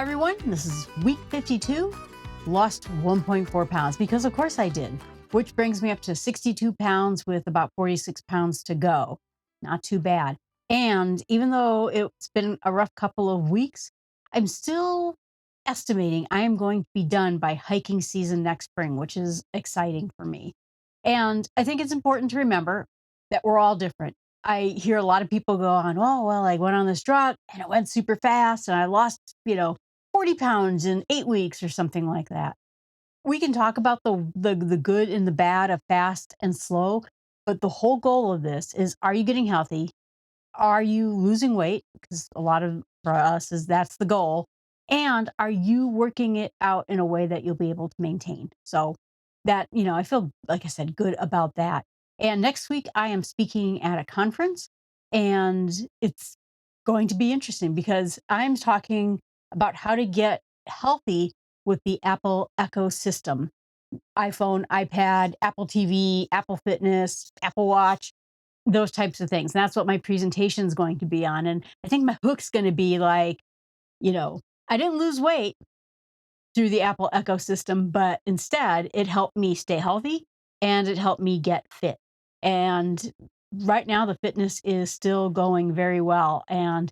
Hi, everyone. This is week 52. Lost 1.4 pounds because, of course, I did, which brings me up to 62 pounds with about 46 pounds to go. Not too bad. And even though it's been a rough couple of weeks, I'm still estimating I am going to be done by hiking season next spring, which is exciting for me. And I think it's important to remember that we're all different. I hear a lot of people go on, oh, well, I went on this drug and it went super fast and I lost, 40 pounds in 8 weeks or something like that. We can talk about the good and the bad of fast and slow, but the whole goal of this is, are you getting healthy? Are you losing weight? Because a lot of for us is that's the goal. And are you working it out in a way that you'll be able to maintain? So that, I feel, like I said, good about that. And next week I am speaking at a conference, and it's going to be interesting because I'm talking about how to get healthy with the Apple ecosystem: iPhone, iPad, Apple TV, Apple Fitness, Apple Watch, those types of things. And that's what my presentation is going to be on. And I think my hook's going to be like, you know, I didn't lose weight through the Apple ecosystem, but instead it helped me stay healthy and it helped me get fit. And right now the fitness is still going very well. And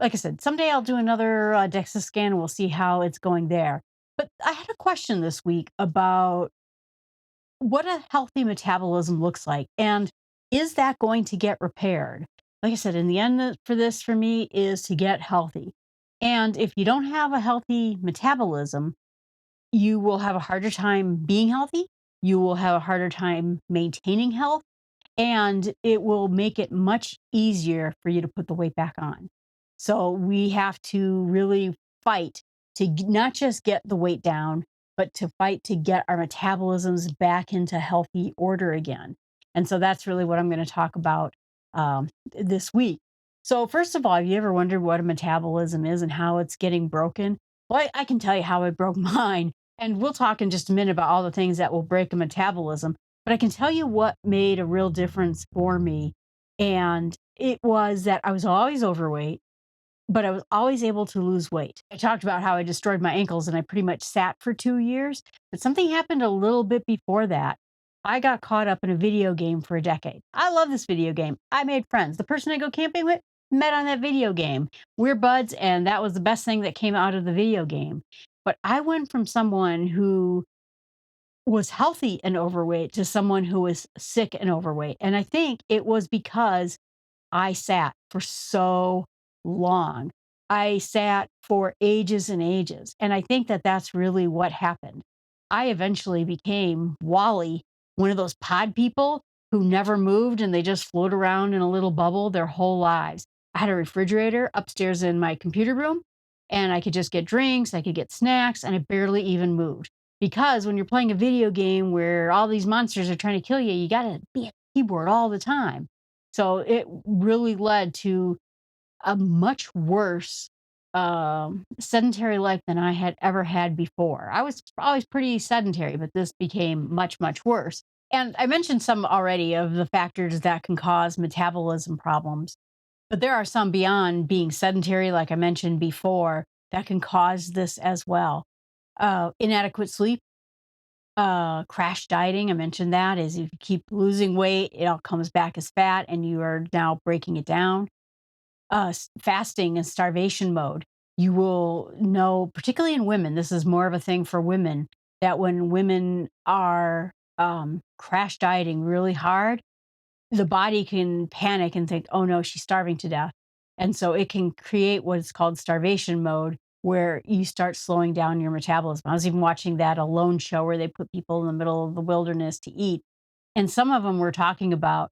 like I said, someday I'll do another DEXA scan and we'll see how it's going there. But I had a question this week about what a healthy metabolism looks like. And is that going to get repaired? Like I said, in the end, for this for me is to get healthy. And if you don't have a healthy metabolism, you will have a harder time being healthy. You will have a harder time maintaining health, and it will make it much easier for you to put the weight back on. So we have to really fight to not just get the weight down, but to fight to get our metabolisms back into healthy order again. And so that's really what I'm going to talk about this week. So, first of all, have you ever wondered what a metabolism is and how it's getting broken? Well, I can tell you how I broke mine. And we'll talk in just a minute about all the things that will break a metabolism. But I can tell you what made a real difference for me. And it was that I was always overweight, but I was always able to lose weight. I talked about how I destroyed my ankles and I pretty much sat for 2 years, but something happened a little bit before that. I got caught up in a video game for a decade. I love this video game. I made friends. The person I go camping with met on that video game. We're buds, and that was the best thing that came out of the video game. But I went from someone who was healthy and overweight to someone who was sick and overweight. And I think it was because I sat for so long. I sat for ages and ages. And I think that that's really what happened. I eventually became Wally, one of those pod people who never moved and they just float around in a little bubble their whole lives. I had a refrigerator upstairs in my computer room, and I could just get drinks, I could get snacks, and I barely even moved. Because when you're playing a video game where all these monsters are trying to kill you, you got to be at the keyboard all the time. So it really led to a much worse sedentary life than I had ever had before. I was always pretty sedentary, but this became much, much worse. And I mentioned some already of the factors that can cause metabolism problems, but there are some beyond being sedentary, like I mentioned before, that can cause this as well. Inadequate sleep, crash dieting, I mentioned that, is if you keep losing weight, it all comes back as fat and you are now breaking it down. Fasting and starvation mode. You will know, particularly in women, this is more of a thing for women, that when women are crash dieting really hard, the body can panic and think, oh no, she's starving to death. And so it can create what's called starvation mode, where you start slowing down your metabolism. I was even watching that Alone show where they put people in the middle of the wilderness to eat. And some of them were talking about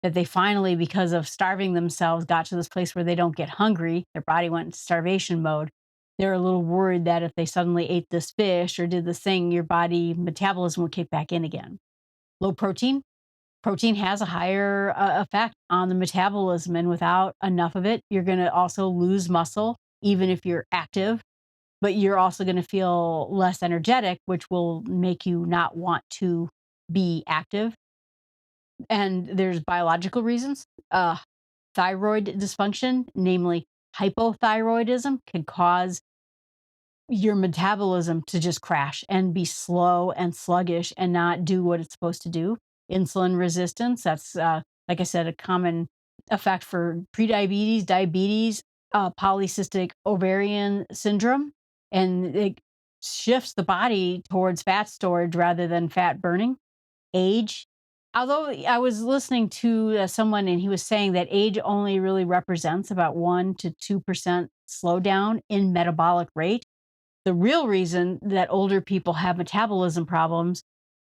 that they finally, because of starving themselves, got to this place where they don't get hungry. Their body went into starvation mode. They're a little worried that if they suddenly ate this fish or did this thing, your body metabolism would kick back in again. Low protein. Protein has a higher effect on the metabolism, and without enough of it, you're going to also lose muscle, even if you're active, but you're also going to feel less energetic, which will make you not want to be active. And there's biological reasons. Thyroid dysfunction, namely hypothyroidism, can cause your metabolism to just crash and be slow and sluggish and not do what it's supposed to do. Insulin resistance, that's, like I said, a common effect for prediabetes, diabetes, polycystic ovarian syndrome. And it shifts the body towards fat storage rather than fat burning. Age. Although I was listening to someone and he was saying that age only really represents about 1 to 2% slowdown in metabolic rate. The real reason that older people have metabolism problems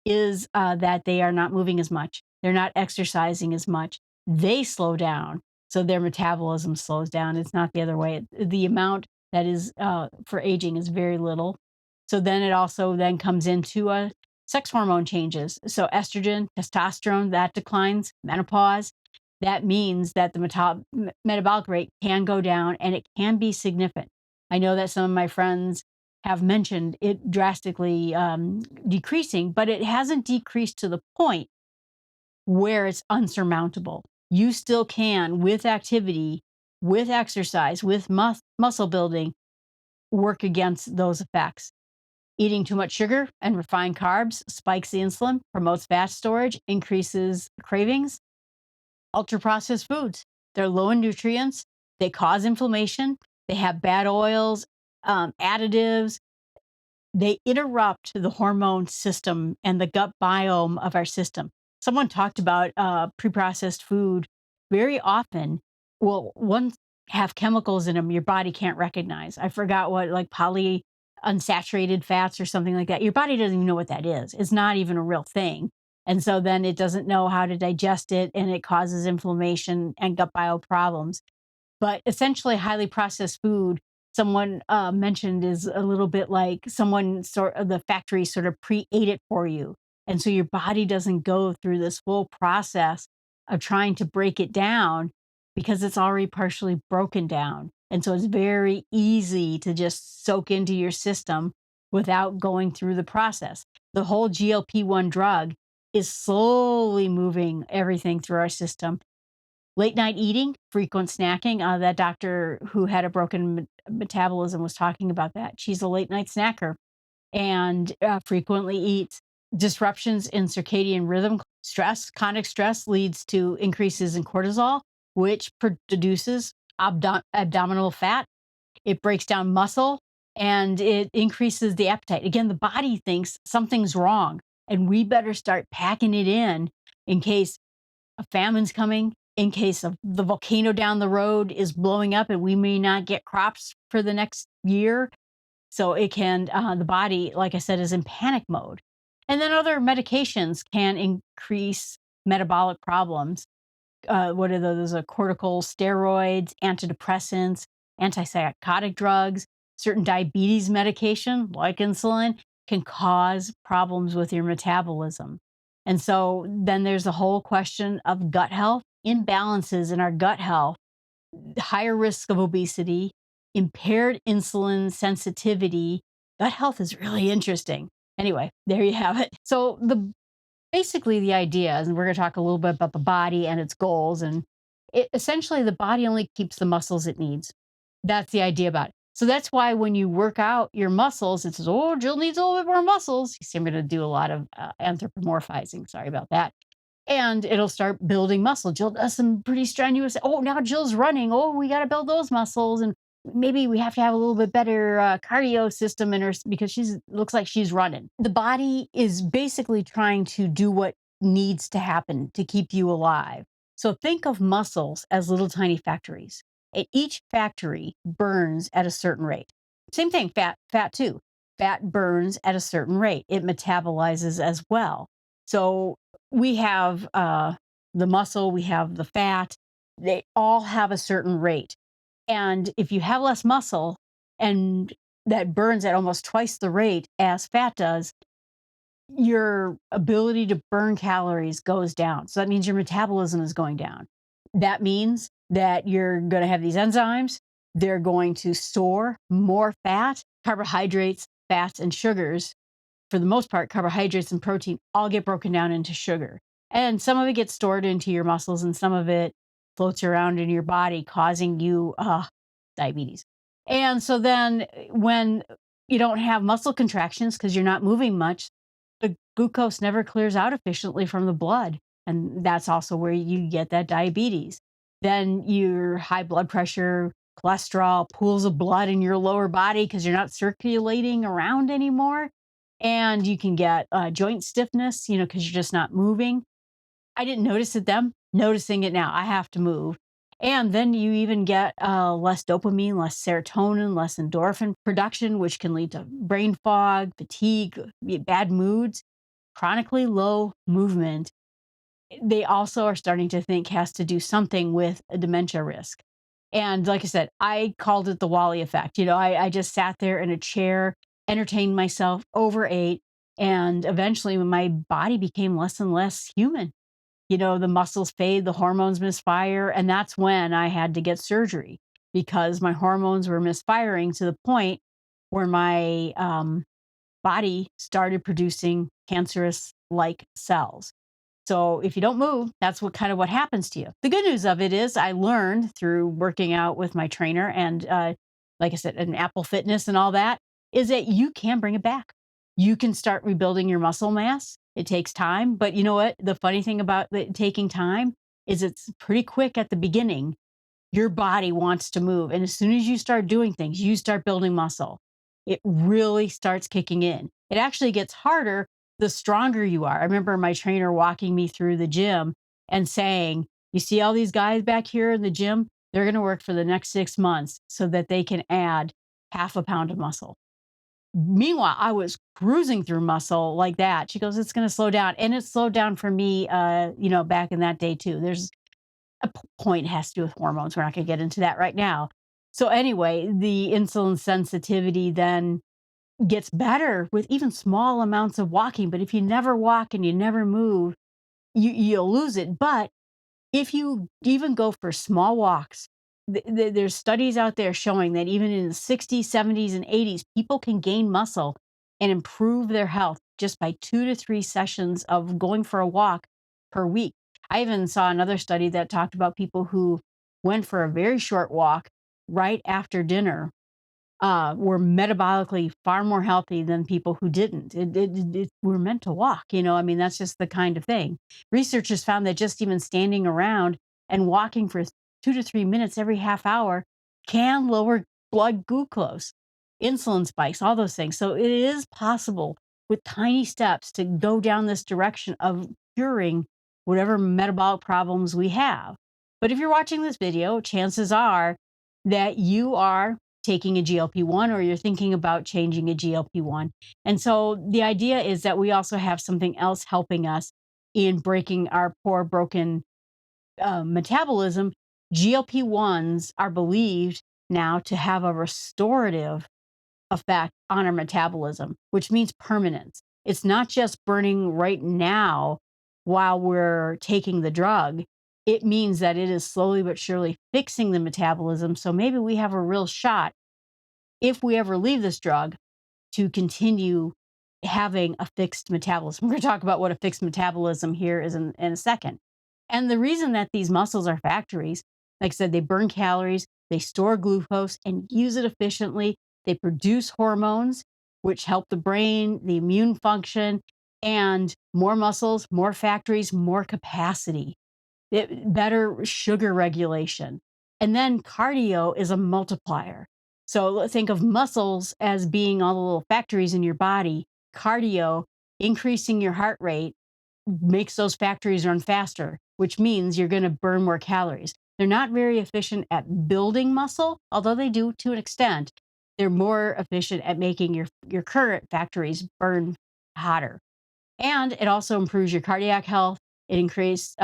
is that they are not moving as much. They're not exercising as much. They slow down, so their metabolism slows down. It's not the other way. The amount that is for aging is very little. So then it also then comes into sex hormone changes. So estrogen, testosterone, that declines, menopause. That means that the metabolic rate can go down and it can be significant. I know that some of my friends have mentioned it drastically decreasing, but it hasn't decreased to the point where it's unsurmountable. You still can, with activity, with exercise, with muscle building, work against those effects. Eating too much sugar and refined carbs spikes the insulin, promotes fat storage, increases cravings. Ultra processed foods, they're low in nutrients, they cause inflammation, they have bad oils, additives, they interrupt the hormone system and the gut biome of our system. Someone talked about preprocessed food very often. Well, one have chemicals in them your body can't recognize. I forgot what, like unsaturated fats or something like that. Your body doesn't even know what that is. It's not even a real thing. And so then it doesn't know how to digest it and it causes inflammation and gut bio problems. But essentially, highly processed food, someone mentioned, is a little bit like someone sort of the factory sort of pre-ate it for you. And so your body doesn't go through this full process of trying to break it down because it's already partially broken down. And so it's very easy to just soak into your system without going through the process. The whole GLP-1 drug is slowly moving everything through our system. Late night eating, frequent snacking. That doctor who had a broken metabolism was talking about that. She's a late night snacker and frequently eats. Disruptions in circadian rhythm, stress, chronic stress leads to increases in cortisol, which produces abdominal fat. It breaks down muscle and it increases the appetite. Again, the body thinks something's wrong and we better start packing it in case a famine's coming, in case of the volcano down the road is blowing up and we may not get crops for the next year. So it can, the body, like I said, is in panic mode. And then other medications can increase metabolic problems. What are those? Cortical steroids, antidepressants, antipsychotic drugs, certain diabetes medication like insulin can cause problems with your metabolism. And so then there's the whole question of gut health, imbalances in our gut health, higher risk of obesity, impaired insulin sensitivity. Gut health is really interesting. Anyway, there you have it. So basically the idea is, and we're going to talk a little bit about the body and its goals, and essentially the body only keeps the muscles it needs. That's the idea about it. So that's why when you work out your muscles, it says, oh, Jill needs a little bit more muscles. You see, I'm going to do a lot of anthropomorphizing. Sorry about that. And it'll start building muscle. Jill does some pretty strenuous. Oh, now Jill's running. Oh, we got to build those muscles. And maybe we have to have a little bit better cardio system in her because she's looks like she's running. The body is basically trying to do what needs to happen to keep you alive. So think of muscles as little tiny factories. And each factory burns at a certain rate. Same thing, fat too. Fat burns at a certain rate. It metabolizes as well. So we have the muscle, we have the fat. They all have a certain rate. And if you have less muscle and that burns at almost twice the rate as fat does, your ability to burn calories goes down. So that means your metabolism is going down. That means that you're going to have these enzymes. They're going to store more fat, carbohydrates, fats, and sugars. For the most part, carbohydrates and protein all get broken down into sugar. And some of it gets stored into your muscles and some of it floats around in your body, causing you diabetes. And so then when You don't have muscle contractions because you're not moving much. The glucose never clears out efficiently from the blood. And that's also where you get that diabetes. Then your high blood pressure, cholesterol, pools of blood in your lower body because you're not circulating around anymore. And you can get joint stiffness, because you're just not moving. I didn't notice it then, noticing it now. I have to move. And then you even get less dopamine, less serotonin, less endorphin production, which can lead to brain fog, fatigue, bad moods, chronically low movement. They also are starting to think has to do something with a dementia risk. And like I said, I called it the Wally effect. I just sat there in a chair, entertained myself, overate, and eventually my body became less and less human. The muscles fade, the hormones misfire. And that's when I had to get surgery because my hormones were misfiring to the point where my body started producing cancerous like cells. So if you don't move, that's what happens to you. The good news of it is I learned through working out with my trainer and like I said, and Apple Fitness and all that, is that you can bring it back. You can start rebuilding your muscle mass. It takes time, but you know what? The funny thing about it taking time is it's pretty quick at the beginning. Your body wants to move. And as soon as you start doing things, you start building muscle. It really starts kicking in. It actually gets harder the stronger you are. I remember my trainer walking me through the gym and saying, "You see all these guys back here in the gym? They're going to work for the next 6 months so that they can add half a pound of muscle." Meanwhile, I was cruising through muscle like that. She goes, "It's going to slow down." And it slowed down for me, back in that day too. There's point has to do with hormones. We're not going to get into that right now. So anyway, the insulin sensitivity then gets better with even small amounts of walking. But if you never walk and you never move, you'll lose it. But if you even go for small walks, there's studies out there showing that even in the 60s, 70s, and 80s, people can gain muscle and improve their health just by 2 to 3 sessions of going for a walk per week. I even saw another study that talked about people who went for a very short walk right after dinner were metabolically far more healthy than people who didn't. We're meant to walk, I mean, that's just the kind of thing. Researchers found that just even standing around and walking for 2 to 3 minutes every half hour can lower blood glucose, insulin spikes, all those things. So it is possible with tiny steps to go down this direction of curing whatever metabolic problems we have. But if you're watching this video, chances are that you are taking a GLP-1 or you're thinking about changing a GLP-1. And so the idea is that we also have something else helping us in breaking our poor, broken metabolism. GLP-1s are believed now to have a restorative effect on our metabolism, which means permanence. It's not just burning right now while we're taking the drug. It means that it is slowly but surely fixing the metabolism. So maybe we have a real shot if we ever leave this drug to continue having a fixed metabolism. We're going to talk about what a fixed metabolism here is in a second. And the reason that these muscles are factories, like I said, they burn calories, they store glucose and use it efficiently. They produce hormones, which help the brain, the immune function, and more muscles, more factories, more capacity, better sugar regulation. And then cardio is a multiplier. So think of muscles as being all the little factories in your body. Cardio, increasing your heart rate, makes those factories run faster, which means you're going to burn more calories. They're not very efficient at building muscle, although they do to an extent. They're more efficient at making your current factories burn hotter. And it also improves your cardiac health. It increases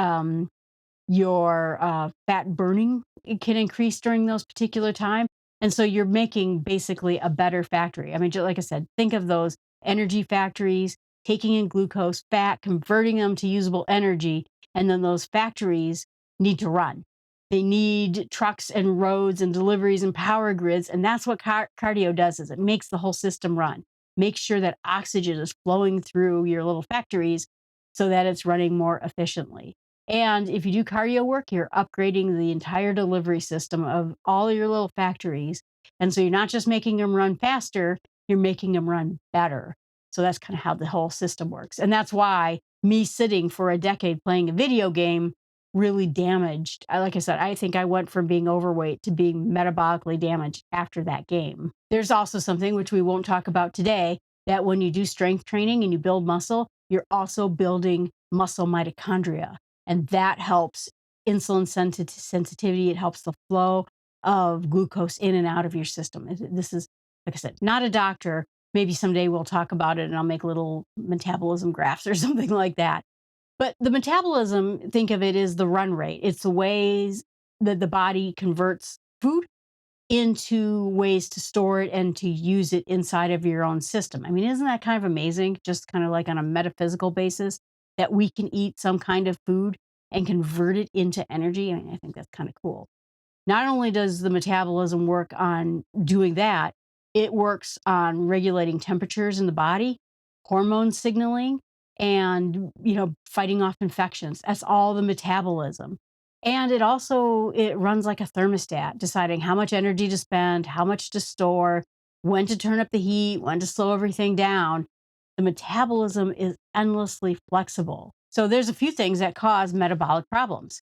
your fat burning. It can increase during those particular time. And so you're making basically a better factory. I mean, like I said, think of those energy factories, taking in glucose, fat, converting them to usable energy. And then those factories need to run. They need trucks and roads and deliveries and power grids. And that's what cardio does is it makes the whole system run. Make sure that oxygen is flowing through your little factories so that it's running more efficiently. And if you do cardio work, you're upgrading the entire delivery system of all your little factories. And so you're not just making them run faster, you're making them run better. So that's kind of how the whole system works. And that's why me sitting for a decade playing a video game really damaged. Like I said, I think I went from being overweight to being metabolically damaged after that game. There's also something which we won't talk about today, that when you do strength training and you build muscle, you're also building muscle mitochondria. And that helps insulin sensitivity. It helps the flow of glucose in and out of your system. This is, like I said, not a doctor. Maybe someday we'll talk about it and I'll make little metabolism graphs or something like that. But the metabolism, think of it as the run rate. It's the ways that the body converts food into ways to store it and to use it inside of your own system. I mean, isn't that kind of amazing? Just kind of like on a metaphysical basis, that we can eat some kind of food and convert it into energy. I mean, I think that's kind of cool. Not only does the metabolism work on doing that, it works on regulating temperatures in the body, hormone signaling, and fighting off infections. That's all the metabolism. And it runs like a thermostat, deciding how much energy to spend, how much to store, when to turn up the heat, when to slow everything down. The metabolism is endlessly flexible. So there's a few things that cause metabolic problems.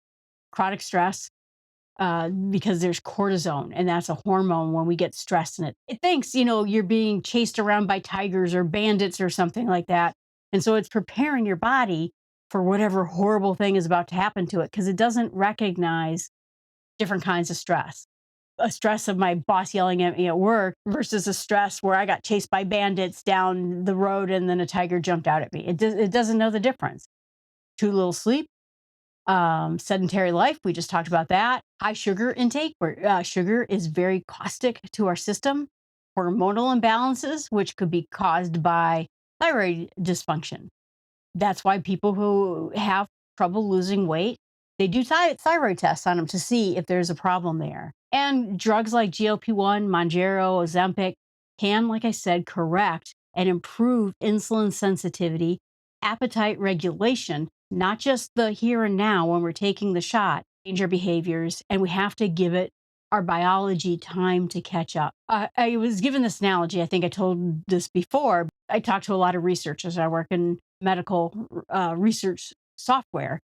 Chronic stress, because there's cortisone, and that's a hormone when we get stressed in it. It thinks, you're being chased around by tigers or bandits or something like that. And so it's preparing your body for whatever horrible thing is about to happen to it, because it doesn't recognize different kinds of stress. A stress of my boss yelling at me at work versus a stress where I got chased by bandits down the road and then a tiger jumped out at me. It doesn't know the difference. Too little sleep, sedentary life, we just talked about that. High sugar intake, where sugar is very caustic to our system. Hormonal imbalances, which could be caused by thyroid dysfunction. That's why people who have trouble losing weight, they do thyroid tests on them to see if there's a problem there. And drugs like GLP-1, Mounjaro, Ozempic can, like I said, correct and improve insulin sensitivity, appetite regulation, not just the here and now when we're taking the shot, change our behaviors, and we have to give it our biology time to catch up. I was given this analogy. I think I told this before. I talk to a lot of researchers. I work in medical research software.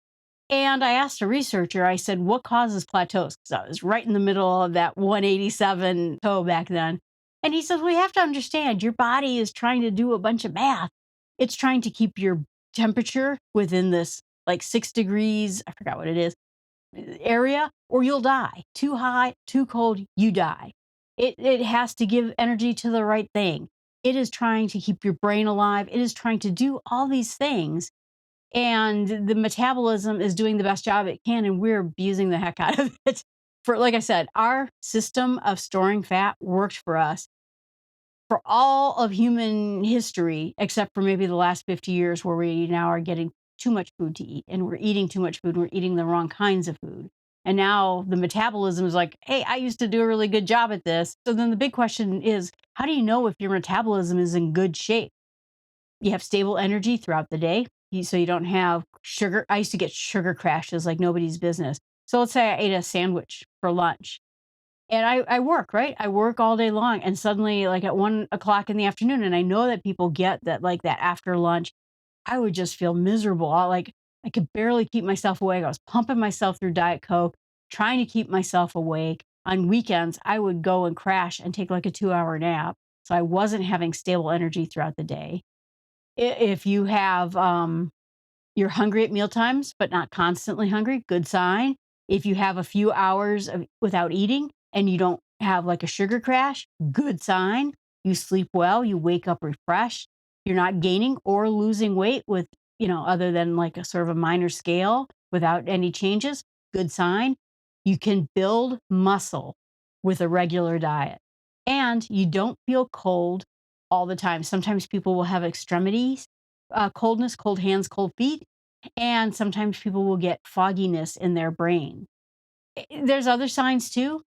And I asked a researcher, I said, what causes plateaus? Because I was right in the middle of that 187 toe back then. And he says, we have to understand your body is trying to do a bunch of math. It's trying to keep your temperature within this like 6 degrees, I forgot what it is, area, or you'll die. Too hot, too cold, you die. It has to give energy to the right thing. It is trying to keep your brain alive. It is trying to do all these things. And the metabolism is doing the best job it can, and we're abusing the heck out of it. For, like I said, our system of storing fat worked for us for all of human history, except for maybe the last 50 years, where we now are getting too much food to eat, and we're eating too much food, and we're eating the wrong kinds of food. And now the metabolism is like, hey, I used to do a really good job at this. So then the big question is, how do you know if your metabolism is in good shape? You have stable energy throughout the day, so you don't have sugar. I used to get sugar crashes like nobody's business. So let's say I ate a sandwich for lunch, and I work, right? I work all day long, and suddenly, like at 1 o'clock in the afternoon, and I know that people get that, like that after lunch, I would just feel miserable. I could barely keep myself awake. I was pumping myself through Diet Coke, trying to keep myself awake. On weekends, I would go and crash and take like a 2-hour nap. So I wasn't having stable energy throughout the day. If you have, you're hungry at meal times, but not constantly hungry, good sign. If you have a few hours without eating and you don't have like a sugar crash, good sign. You sleep well, you wake up refreshed. You're not gaining or losing weight with, other than like a sort of a minor scale without any changes, good sign. You can build muscle with a regular diet, and you don't feel cold all the time. Sometimes people will have extremities, coldness, cold hands, cold feet, and sometimes people will get fogginess in their brain. There's other signs too.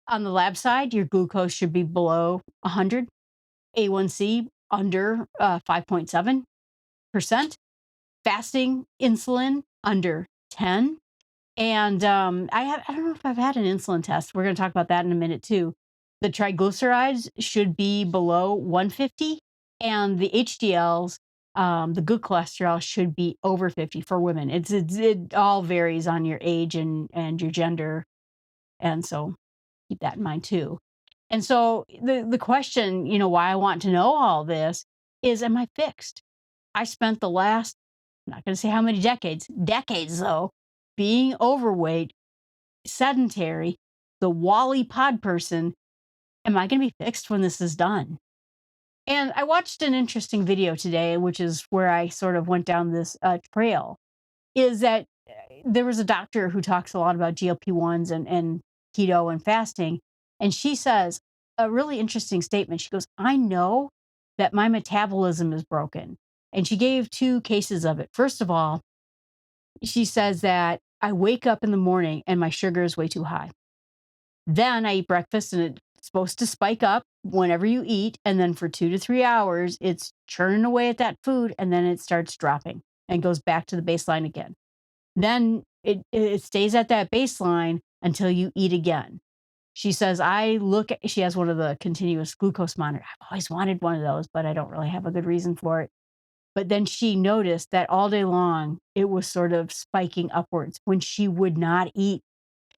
On the lab side, your glucose should be below 100, A1C under 5.7%, fasting insulin under 10. And I don't know if I've had an insulin test. We're going to talk about that in a minute too. The triglycerides should be below 150, and the HDLs, the good cholesterol, should be over 50 for women. It all varies on your age and your gender, and so keep that in mind too. And so the question, why I want to know all this is, am I fixed? I spent the last, I'm not going to say how many decades though, being overweight, sedentary, the Wally pod person. Am I going to be fixed when this is done? And I watched an interesting video today, which is where I sort of went down this trail. Is that there was a doctor who talks a lot about GLP-1s and keto and fasting. And she says a really interesting statement. She goes, I know that my metabolism is broken. And she gave two cases of it. First of all, she says that I wake up in the morning and my sugar is way too high. Then I eat breakfast and it's supposed to spike up whenever you eat. And then for 2 to 3 hours, it's churning away at that food and then it starts dropping and goes back to the baseline again. Then it stays at that baseline until you eat again. She says, she has one of the continuous glucose monitors. I've always wanted one of those, but I don't really have a good reason for it. But then she noticed that all day long, it was sort of spiking upwards when she would not eat.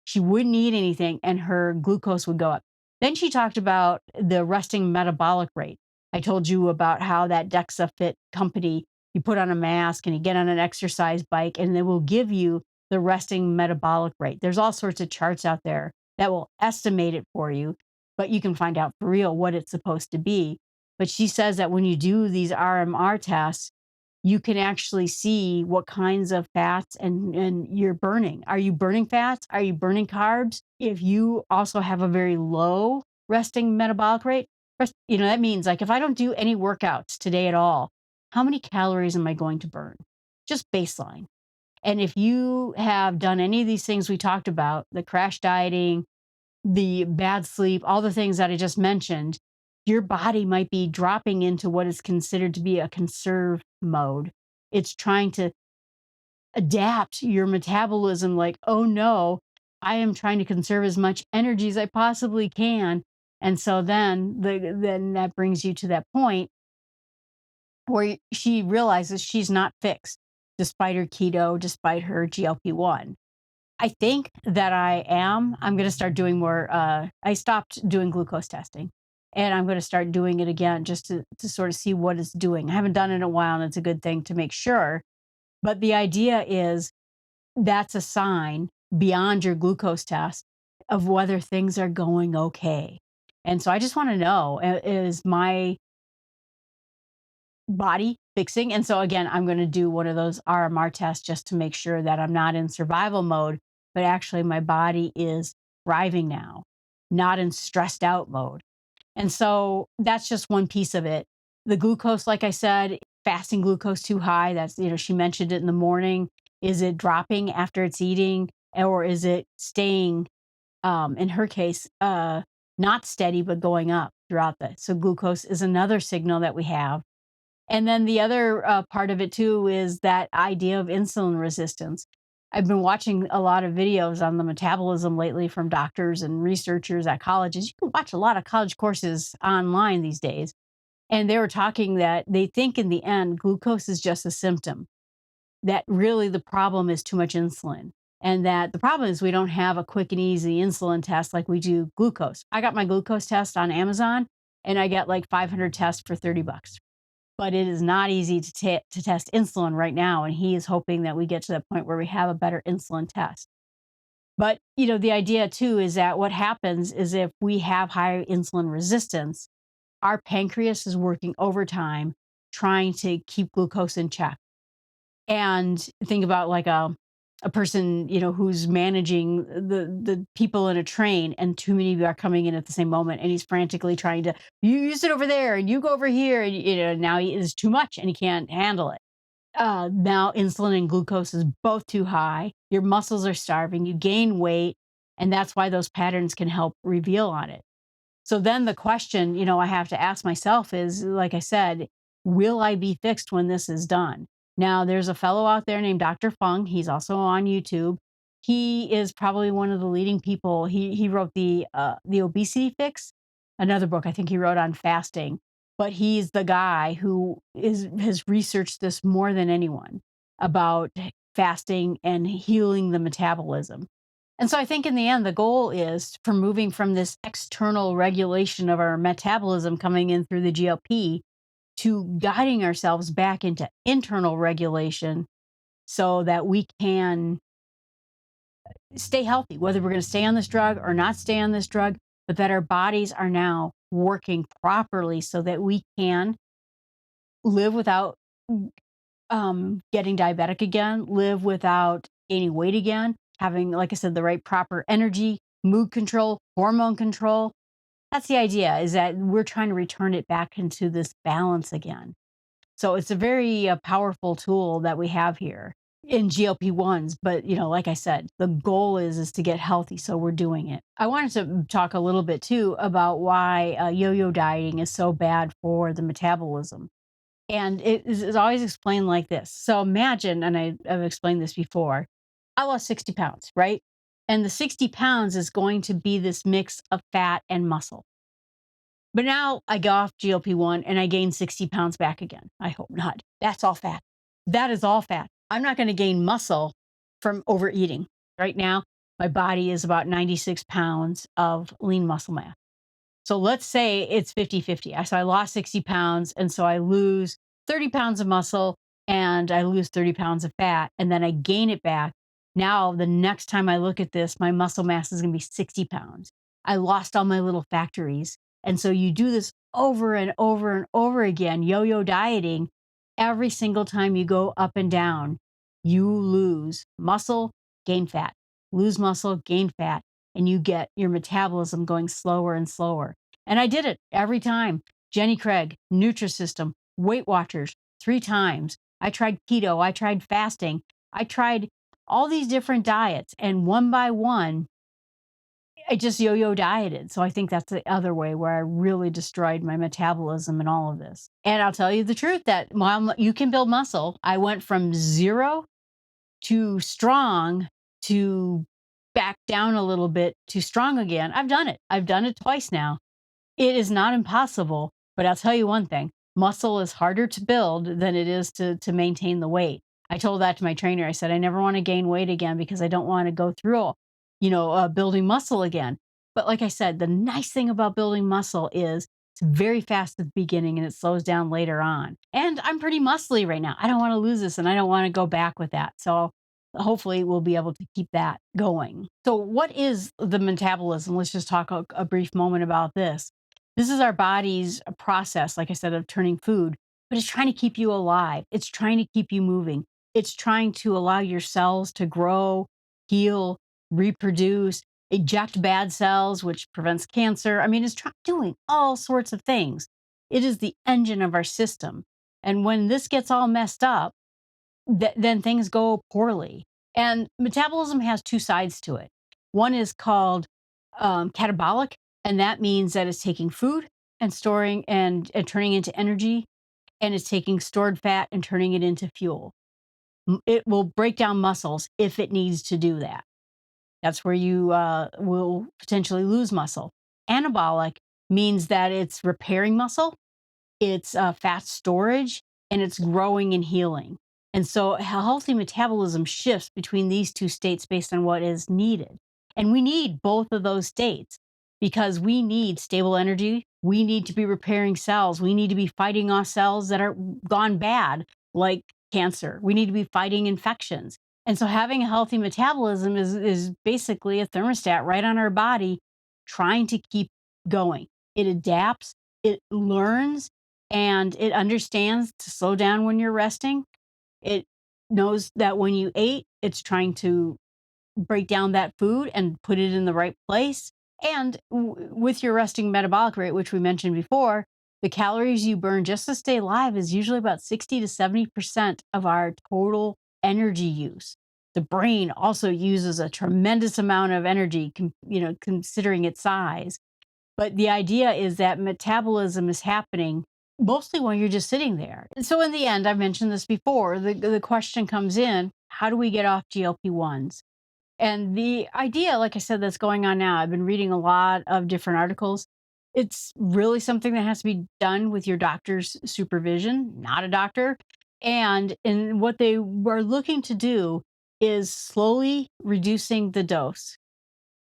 She wouldn't eat anything and her glucose would go up. Then she talked about the resting metabolic rate. I told you about how that DEXA Fit company, you put on a mask and you get on an exercise bike and they will give you the resting metabolic rate. There's all sorts of charts out there that will estimate it for you, but you can find out for real what it's supposed to be. But she says that when you do these RMR tests, you can actually see what kinds of fats and you're burning. Are you burning fats? Are you burning carbs? If you also have a very low resting metabolic rate, that means like if I don't do any workouts today at all, how many calories am I going to burn? Just baseline. And if you have done any of these things we talked about, the crash dieting, the bad sleep, all the things that I just mentioned, your body might be dropping into what is considered to be a conserve mode. It's trying to adapt your metabolism, like, oh no, I am trying to conserve as much energy as I possibly can. And so then that brings you to that point where she realizes she's not fixed despite her keto, despite her GLP-1. I think that I am. I'm going to start doing more. I stopped doing glucose testing and I'm going to start doing it again just to sort of see what it's doing. I haven't done it in a while and it's a good thing to make sure. But the idea is that's a sign beyond your glucose test of whether things are going okay. And so I just want to know, is my body fixing? And so again, I'm going to do one of those RMR tests just to make sure that I'm not in survival mode, but actually my body is thriving now, not in stressed out mode. And so that's just one piece of it. The glucose, like I said, fasting glucose too high, that's, she mentioned it in the morning. Is it dropping after it's eating or is it staying, in her case, not steady, but going up throughout the, so glucose is another signal that we have. And then the other part of it too is that idea of insulin resistance. I've been watching a lot of videos on the metabolism lately from doctors and researchers at colleges. You can watch a lot of college courses online these days. And they were talking that they think in the end, glucose is just a symptom, that really the problem is too much insulin. And that the problem is we don't have a quick and easy insulin test like we do glucose. I got my glucose test on Amazon and I get like 500 tests for $30. But it is not easy to test insulin right now. And he is hoping that we get to the point where we have a better insulin test. But, the idea too is that what happens is if we have higher insulin resistance, our pancreas is working overtime trying to keep glucose in check. And think about like a person, who's managing the people in a train and too many of you are coming in at the same moment and he's frantically trying to, you sit over there and you go over here and, now he is too much and he can't handle it. Now insulin and glucose is both too high. Your muscles are starving, you gain weight, and that's why those patterns can help reveal on it. So then the question, I have to ask myself is, like I said, will I be fixed when this is done? Now, there's a fellow out there named Dr. Fung. He's also on YouTube. He is probably one of the leading people. He wrote the obesity fix. another book I think he wrote on fasting, but he's the guy who has researched this more than anyone about fasting and healing the metabolism. And so I think in the end, the goal is for moving from this external regulation of our metabolism coming in through the GLP to guiding ourselves back into internal regulation so that we can stay healthy, whether we're going to stay on this drug or not stay on this drug, but that our bodies are now working properly so that we can live without getting diabetic again, live without gaining weight again, having, like I said, the right proper energy, mood control, hormone control. That's the idea, is that we're trying to return it back into this balance again. So it's a very powerful tool that we have here in GLP-1s. But, like I said, the goal is to get healthy. So we're doing it. I wanted to talk a little bit too about why yo-yo dieting is so bad for the metabolism. And it's always explained like this. So imagine, and I've explained this before, I lost 60 pounds, right? And the 60 pounds is going to be this mix of fat and muscle. But now I go off GLP-1 and I gain 60 pounds back again. I hope not. That's all fat. That is all fat. I'm not going to gain muscle from overeating. Right now, my body is about 96 pounds of lean muscle mass. So let's say it's 50-50. So I lost 60 pounds. And so I lose 30 pounds of muscle and I lose 30 pounds of fat. And then I gain it back. Now, the next time I look at this, my muscle mass is going to be 60 pounds. I lost all my little factories. And so you do this over and over and over again, yo-yo dieting. Every single time you go up and down, you lose muscle, gain fat, lose muscle, gain fat, and you get your metabolism going slower and slower. And I did it every time. Jenny Craig, Nutrisystem, Weight Watchers, 3 times. I tried keto, I tried fasting, I tried all these different diets, and one by one, I just yo-yo dieted. So I think that's the other way where I really destroyed my metabolism and all of this. And I'll tell you the truth that while you can build muscle, I went from 0 to strong to back down a little bit to strong again. I've done it. I've done it twice now. It is not impossible, but I'll tell you one thing, muscle is harder to build than it is to maintain the weight. I told that to my trainer. I said, I never want to gain weight again because I don't want to go through, building muscle again. But like I said, the nice thing about building muscle is it's very fast at the beginning and it slows down later on. And I'm pretty muscly right now. I don't want to lose this and I don't want to go back with that. So hopefully we'll be able to keep that going. So what is the metabolism? Let's just talk a brief moment about this. This is our body's process, like I said, of turning food, but it's trying to keep you alive. It's trying to keep you moving. It's trying to allow your cells to grow, heal, reproduce, eject bad cells, which prevents cancer. I mean, it's doing all sorts of things. It is the engine of our system. And when this gets all messed up, then things go poorly. And metabolism has 2 sides to it. One is called catabolic, and that means that it's taking food and storing and turning into energy, and it's taking stored fat and turning it into fuel. It will break down muscles if it needs to do that. That's where you will potentially lose muscle. Anabolic means that it's repairing muscle, it's fat storage, and it's growing and healing. And so a healthy metabolism shifts between these 2 states based on what is needed. And we need both of those states because we need stable energy. We need to be repairing cells. We need to be fighting off cells that are gone bad, like cancer. We need to be fighting infections. And so having a healthy metabolism is basically a thermostat right on our body, trying to keep going. It adapts, it learns, and it understands to slow down when you're resting. It knows that when you ate, it's trying to break down that food and put it in the right place. And with your resting metabolic rate, which we mentioned before, the calories you burn just to stay alive is usually about 60 to 70% of our total energy use. The brain also uses a tremendous amount of energy, considering its size. But the idea is that metabolism is happening mostly when you're just sitting there. And so in the end, I've mentioned this before, the question comes in, how do we get off GLP-1s? And the idea, like I said, that's going on now, I've been reading a lot of different articles. It's really something that has to be done with your doctor's supervision, not a doctor. And what they were looking to do is slowly reducing the dose,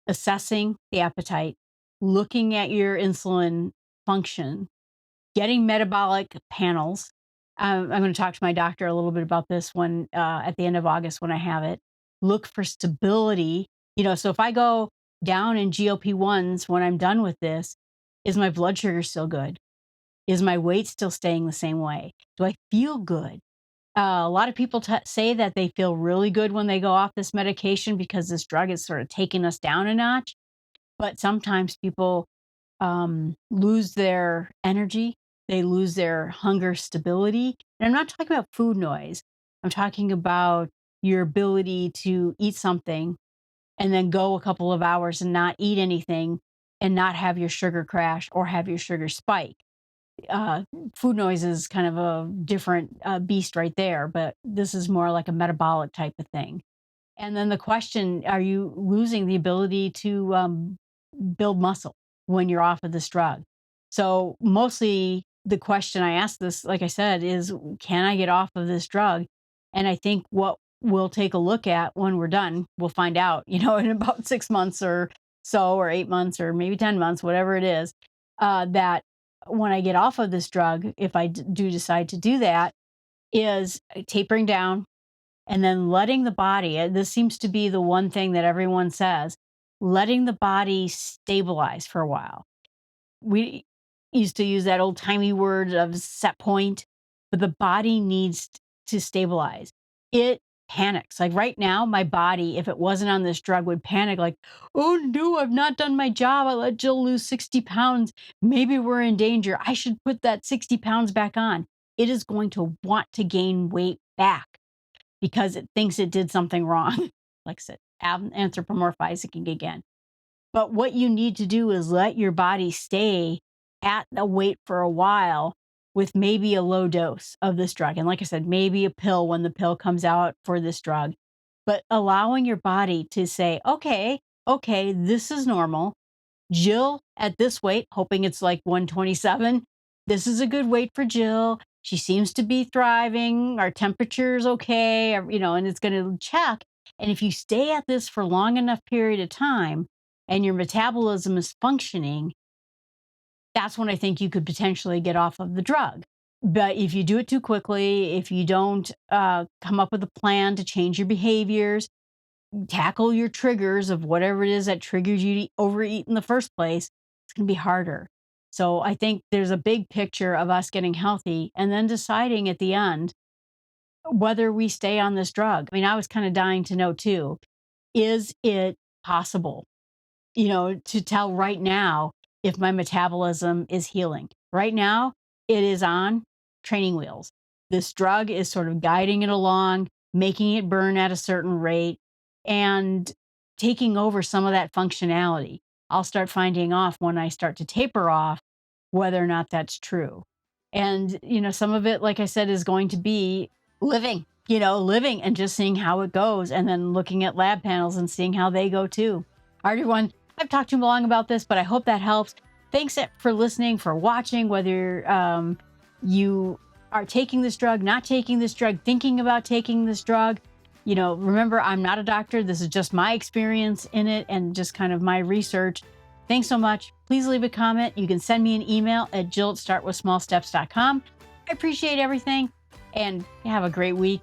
assessing the appetite, looking at your insulin function, getting metabolic panels. I'm going to talk to my doctor a little bit about this one at the end of August when I have it. Look for stability. So if I go down in GLP-1s when I'm done with this, is my blood sugar still good? Is my weight still staying the same way? Do I feel good? A lot of people say that they feel really good when they go off this medication because this drug is sort of taking us down a notch. But sometimes people lose their energy, they lose their hunger stability. And I'm not talking about food noise. I'm talking about your ability to eat something and then go a couple of hours and not eat anything and not have your sugar crash or have your sugar spike. Uh, Food noise is kind of a different beast right there, but this is more like a metabolic type of thing. And then the question, are you losing the ability to build muscle when you're off of this drug? So, mostly the question I ask this, like I said, is can I get off of this drug? And I think what we'll take a look at when we're done, we'll find out, in about 6 months or so, or 8 months, or maybe 10 months, whatever it is, that when I get off of this drug, if I do decide to do that, is tapering down and then letting the body, this seems to be the one thing that everyone says, letting the body stabilize for a while. We used to use that old timey word of set point, but the body needs to stabilize. It panics. Like right now, my body, if it wasn't on this drug, would panic like, oh no, I've not done my job. I let Jill lose 60 pounds. Maybe we're in danger. I should put that 60 pounds back on. It is going to want to gain weight back because it thinks it did something wrong. Like I said, anthropomorphizing again. But what you need to do is let your body stay at the weight for a while with maybe a low dose of this drug. And like I said, maybe a pill when the pill comes out for this drug. But allowing your body to say, okay, this is normal. Jill at this weight, hoping it's like 127. This is a good weight for Jill. She seems to be thriving. Our temperature's okay, and it's going to check. And if you stay at this for long enough period of time and your metabolism is functioning, that's when I think you could potentially get off of the drug. But if you do it too quickly, if you don't come up with a plan to change your behaviors, tackle your triggers of whatever it is that triggers you to overeat in the first place, it's going to be harder. So I think there's a big picture of us getting healthy and then deciding at the end whether we stay on this drug. I mean, I was kind of dying to know too, is it possible, to tell right now if my metabolism is healing? Right now, it is on training wheels. This drug is sort of guiding it along, making it burn at a certain rate and taking over some of that functionality. I'll start finding off when I start to taper off whether or not that's true. And, some of it, like I said, is going to be living and just seeing how it goes and then looking at lab panels and seeing how they go too. All right, everyone, I've talked too long about this, but I hope that helps. Thanks for listening, for watching, whether you are taking this drug, not taking this drug, thinking about taking this drug. Remember, I'm not a doctor. This is just my experience in it and just kind of my research. Thanks so much. Please leave a comment. You can send me an email at jill@startwithsmallsteps.com. I appreciate everything and have a great week.